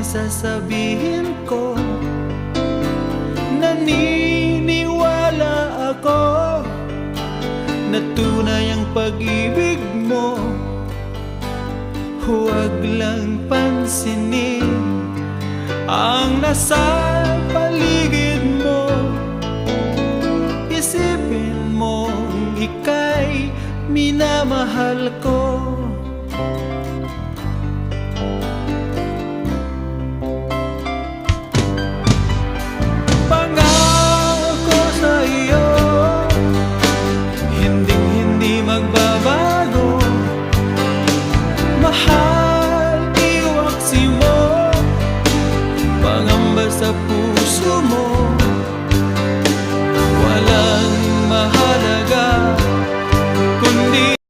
may sasabihin ko. Naniniwala ako na tunay ang pag-ibig mo. Huwag lang pansinin ang nasa paligid mo. Isipin mong ika'y minamahal ko. Pangako sa iyo, hindi magbabago. Mahal